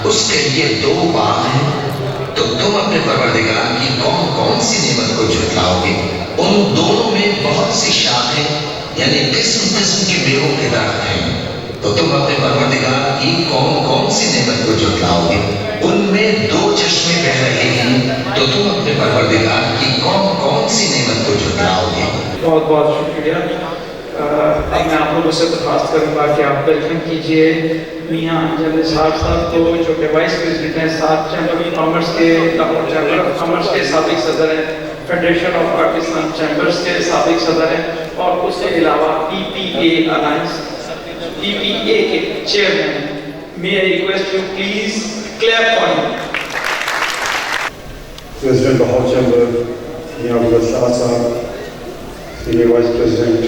اس کے یہ دو باغ ہیں، تو تم اپنے پروردگار کی کون کون سی نعمت کو جھٹلاؤ گے؟ ان دونوں میں بہت سی شاخیں یعنی قسم قسم کے میووں کے درخت ہیں، تو تم اپنے پروردگار کی کون کون سی نعمت کو جھٹلاؤ گے؟ ان میں دو چشمے بہ رہے ہیں، تو تم اپنے پروردگار کی کون کون سی نعمت کو جھٹلاؤ گے؟ بہت بہت شکریہ۔ اب میں آپ لوگوں سے درخواست کروں گا کہ آپ ویلکم کیجیے میاں انجم اسحاق صاحب کو، جو کہ وائس پریزیڈنٹ ہیں ساتھ چیمبر آف کامرس کے، لاہور چیمبر آف کامرس کے سابق صدر ہیں، فیڈریشن آف پاکستان چیمبرز کے سابق صدر ہیں، اور اس کے علاوہ پی پی اے الائنس پی پی اے کے چیئرمین ہیں۔ May I request you please clap for him. President Lahore Chamber, Mian Abdul Shah Sahab, Senior Vice President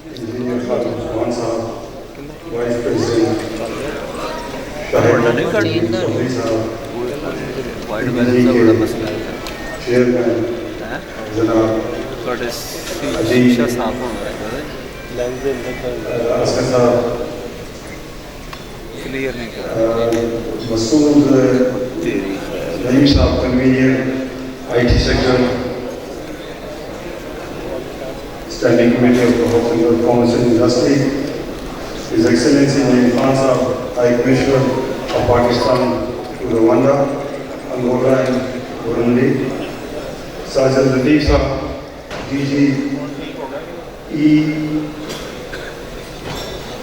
Engineer Khatun Usman Sahab, Vice President Shahid Chaudhary Sahab, Chairman Janab Aziz Asghar Sahab, Masood Naeem Sahab, Convener, IT Sector, Standing Committee of the Lahore Chamber of Commerce and Industry, His Excellency Naeem Khan Sahab, High Commissioner of Pakistan to Rwanda, Angola and Burundi, Sajid Latif Sahab, DG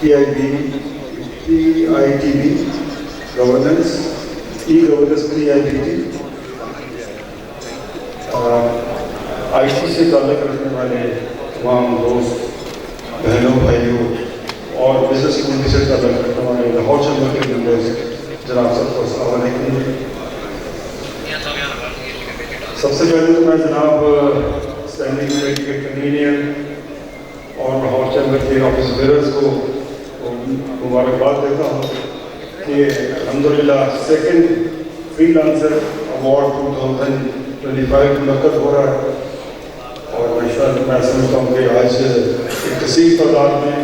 PITB Governance, E-Governance PIBT, IT سے تعلق رکھنے والے تمام دوست بہنوں بھائیوں اور business community سے تعلق رکھنے والے لاہور چیمبر کے ممبرز، جناب سب کو السلام علیکم۔ سب سے پہلے تو میں جناب اسٹینڈنگ کمیٹی کے کنوینر اور لاہور چیمبر کے آفس بیئرز کو مبارکباد دیتا ہوں کہ الحمدللہ سیکنڈ فری لانسر ایوارڈ 2025 منعقد ہو رہا ہے، اور میں سمجھتا ہوں کہ آج ایک کثیر تعداد میں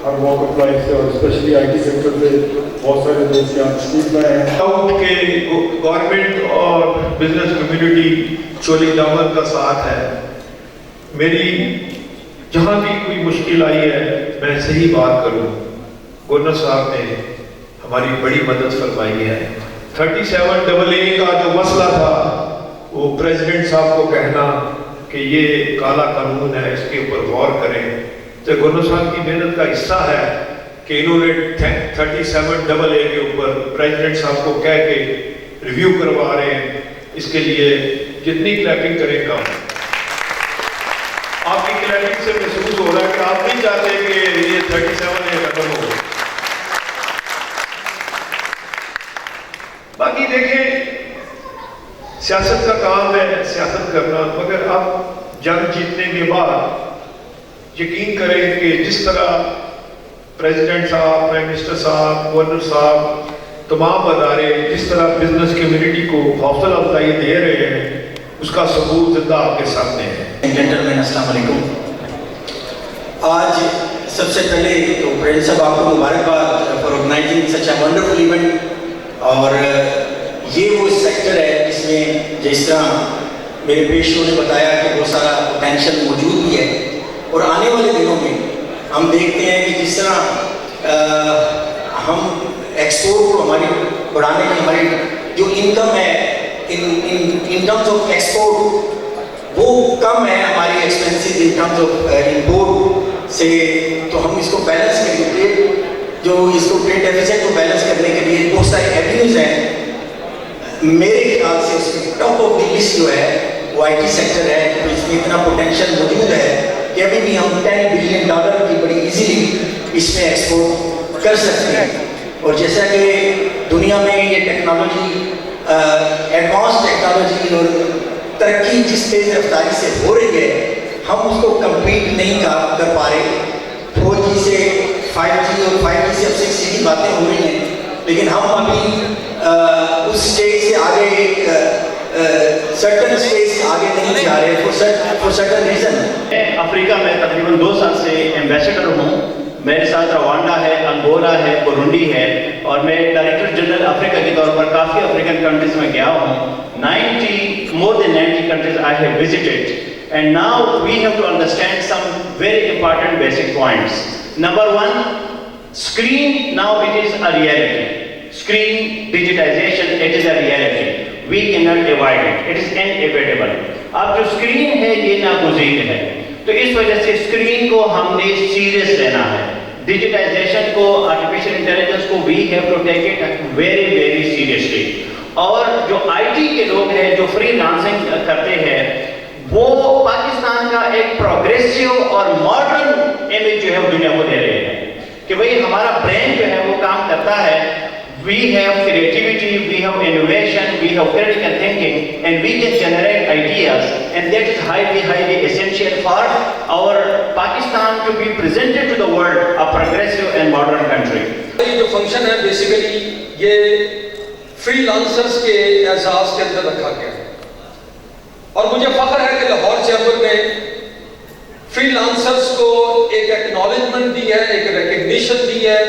ہر واک آف لائف سے اور اسپیشلی آئی ٹی سیکٹر سے بہت سارے دوست یہاں تشریف لائے ہیں. کہ گورنمنٹ اور بزنس کمیونٹی چولی دامن کا ساتھ ہے. میری جہاں بھی کوئی مشکل آئی ہے میں صحیح بات کروں، گورنر صاحب نے ہماری بڑی مدد فرمائی ہے. 37AA کا جو مسئلہ تھا وہ پریزیڈنٹ صاحب کو کہنا کہ یہ کالا قانون ہے، اس کے اوپر غور کریں، تو گورنر صاحب کی محنت کا حصہ ہے کہ انہوں نے 37AA کے اوپر پریزیڈنٹ صاحب کو کہہ کے ریویو کروا رہے ہیں. اس کے لیے جتنی کلیپنگ کرے گا، آپ کی کلیپنگ سے محسوس ہو رہا ہے کہ آپ نہیں چاہتے کہ یہ 37A ختم ہو. باقی دیکھیں سیاست کا کام ہے سیاست کرنا، مگر اب جنگ جیتنے کے بعد یقین کریں کہ جس طرح پریزیڈنٹ صاحب، پرائم منسٹر صاحب، گورنر صاحب، تمام ادارے جس طرح بزنس کمیونٹی کو حوصلہ افزائی دے رہے ہیں، اس کا ثبوت زندہ آپ کے سامنے ہے. جنٹلمین السلام علیکم. آج سب سے پہلے تو پریزیڈنٹ صاحب آپ کو مبارکباد for organizing such a wonderful event. اور یہ وہ سیکٹر ہے جس میں جس طرح میرے پیشوں نے بتایا کہ بہت سارا پوٹینشیل موجود بھی ہے، اور آنے والے دنوں میں ہم دیکھتے ہیں کہ جس طرح ہم ایکسپورٹ کو ہماری بڑھانے کی ہماری جو انکم ہے ان ٹرمز آف ایکسپورٹ وہ کم ہے ہماری expenses in terms of import سے، تو ہم اس کو بیلنس کریں گے. جو اس کو ٹریڈ ڈیفیسٹ کو بیلنس کرنے کے لیے بہت سارے ایونیوز ہیں. میرے خیال سے اس میں ٹاپ آف دی لسٹ جو ہے وہ آئی ٹی سیکٹر ہے، کہ اس میں اتنا پوٹینشیل موجود ہے کہ ابھی بھی ہم $10 بلین کی بڑی ایزیلی اس میں ایکسپورٹ کر سکتے ہیں. اور جیسا کہ دنیا میں یہ ٹیکنالوجی ایڈوانس ٹیکنالوجی اور ترقی جس تیز رفتاری سے ہو رہی ہے، ہم اس کو کمپیٹ نہیں کر پا رہے. 4G سے 5G اور 5G سے اب 6G کی باتیں ہو رہی ہیں، لیکن ہم ابھی اس اسٹیج سے آگے سرٹن اسٹیج سے آگے نہیں جا رہے فور سرٹن ریزن. میں افریقہ میں تقریباً 2 سال سے ایمبیسڈر ہوں. میرے ساتھ روانڈا ہے، انگولا ہے، برونڈی ہے، اور میں ڈائریکٹر جنرل افریقہ کے طور پر کافی افریقن کنٹریز میں گیا ہوں. more than 90 countries I have visited. And now we have to understand some very important basic points. Number one, screen now it is a reality. Screen digitization, it is a reality. We cannot avoid it. It is inevitable. اب جو screen ہے یہ ناگزیر ہے، تو اس وجہ سے screen کو ہم نے سیریس لینا ہے. ڈیجیٹائزیشن کو، آرٹیفیشیل انٹیلیجنس کو we have to take it very very seriously. اور جو آئی ٹی کے لوگ ہیں جو فری لانسنگ کرتے ہیں، وہ پاکستان کا ایک پروگریسیو اور ماڈرن امیج جو ہے وہ دنیا کو دے رہے ہیں کہ بھئی ہمارا برین جو ہے وہ کام کرتا ہے. We have creativity, we have innovation, we have critical thinking, and we can generate ideas, and that is highly, highly essential for our Pakistan to be presented to the world a progressive and modern country. یہ جو function ہے basically یہ free lancers کے اعزاز کے اندر رکھا گیا ہے، اور مجھے فخر ہے کہ لاہور چیمبر نے فری لانسرز کو ایک ایکنالجمنٹ دی ہے، ایک ریکگنیشن دی ہے.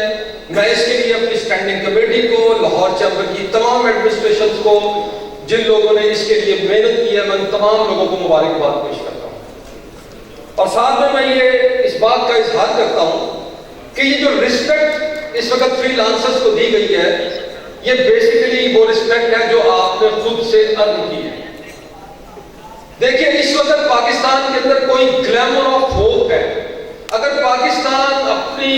میں اس کے لیے اپنی اسٹینڈنگ کمیٹی کو، لاہور چیمبر کی تمام ایڈمنسٹریشنز کو، جن لوگوں نے اس کے لیے محنت کی ہے، میں ان تمام لوگوں کو مبارکباد پیش کرتا ہوں. اور ساتھ میں یہ اس بات کا اظہار کرتا ہوں کہ یہ جو رسپیکٹ اس وقت فری لانسرز کو دی گئی ہے، یہ بیسیکلی وہ رسپیکٹ ہے جو آپ نے خود سے ارن کی ہے. دیکھیے اس وقت پاکستان کے اندر کوئی گلیمر آف ہوپ ہے. اگر پاکستان اپنی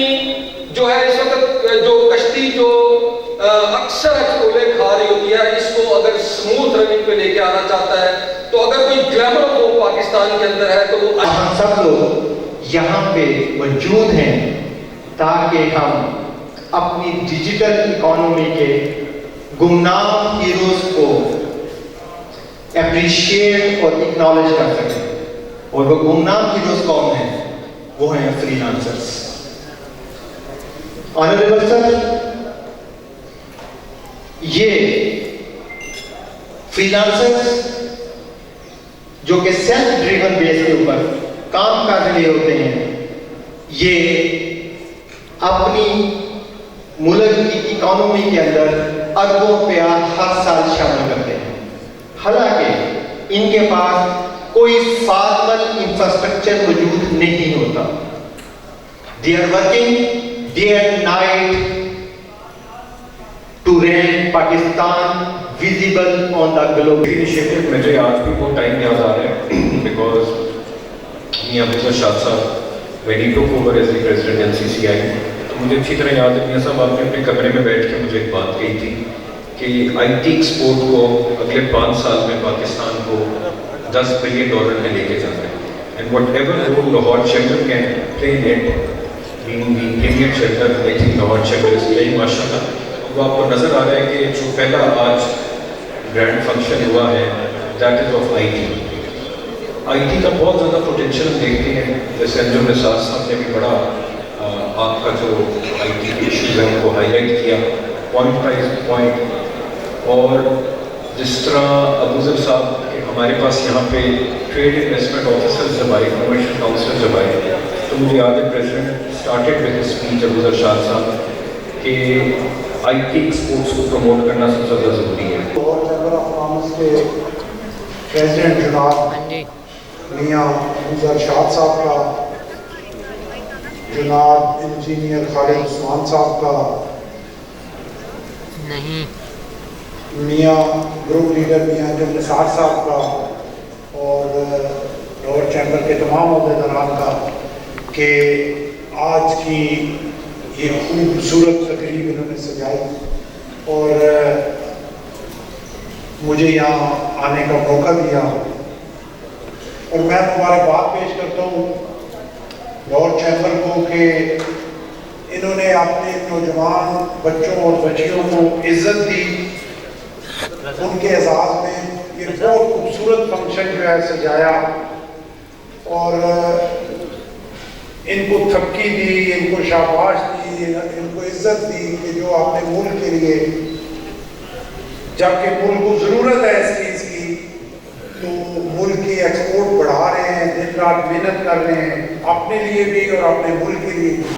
جو ہے اس وقت جو کشتی جو اکثر اچکولے کھا رہی ہوتی ہے، اس کو اگر سموتھ رننگ پہ لے کے آنا چاہتا ہے، تو اگر کوئی گلیمر ہو پاکستان کے اندر ہے تو وہ ہم سب لوگ یہاں پہ موجود ہیں تاکہ ہم اپنی ڈیجیٹل اکانومی کے گمنام ہیروز کو اپریشیٹ اور اکنالج کر سکیں. اور وہ گمنام ہیروز کون ہیں؟ وہ ہیں فری لانسرز. آنریبل سر، فری لانسرز جو کہ سیلف ڈریون بیس کے اوپر کام کر رہے ہوتے ہیں، یہ اپنی ملک کی اکانومی کے اندر اربوں روپیہ ہر سال شامل کرتے ہیں، حالانکہ ان کے پاس کوئی فارمل انفراسٹرکچر موجود نہیں ہوتا. They are working day and night to render Pakistan visible on the globe. Initiative مجھے آج بھی وہ ٹائم یاد آ رہا ہے because میاں ابوذر شاد صاحب when he took over as the president NCCI تو مجھے اچھی طرح یاد ہے میاں صاحب آپ نے اپنے کمرے میں بیٹھ کے مجھے ایک بات کہی تھی کہ آئی ٹی ایکسپورٹ کو اگلے 5 سال میں پاکستان کو $10 بلین میں لے کے جانا ہے. And whatever role Lahore Chamber can play in it, being the premier chamber, I think Lahore Chamber is playing ماشاءاللہ. وہ آپ کو نظر آ رہا ہے کہ جو پہلا آج گرینڈ فنکشن ہوا ہے that is of I T. I T کا بہت زیادہ پوٹینشیل ہم دیکھتے ہیں، جیسے انجم نثار صاحب نے بھی بڑا آپ کا جو آئی ٹی کے ایشوز ہیں ان کو ہائی لائٹ کیا پوائنٹ بائی پوائنٹ. اور جس طرح ابوذر صاحب کہ ہمارے پاس یہاں پہ ٹریڈ انویسٹمنٹ آفیسر جب آئے، کمرشل کاؤنسلر جب آئے، تو مجھے یاد ہے president started with speech Abuzar Shad صاحب کہ آئی ٹی ایکسپورٹس کو پروموٹ کرنا سب سے زیادہ ضروری ہے. لاہور چیمبر آف کامرس کے پریزیڈنٹ جناب میاں ابوذر شاد صاحب کا، جناب انجینئر خالد عثمان صاحب کا، میاں گروپ لیڈر میاں انجم نثار صاحب کا، اور لاہور چیمبر کے تمام عہدیداران کا کہ آج کی یہ خوبصورت تقریب انہوں نے سجائی اور مجھے یہاں آنے کا موقع دیا. اور میں مبارکباد پیش کرتا ہوں لاہور چیمبر کو کہ انہوں نے اپنے نوجوان بچوں اور بچیوں کو عزت دی. ان کے اعزاز میں یہ بہت خوبصورت فنکشن جو ہے سجایا اور ان کو تھپکی دی، ان کو شاباش دی، ان کو عزت دی کہ جو آپ نے ملک کے لیے، جبکہ ملک کو ضرورت ہے اس چیز کی، تو ملک کی ایکسپورٹ بڑھا رہے ہیں، دن رات محنت کر رہے ہیں اپنے لیے بھی اور اپنے ملک کے لیے بھی.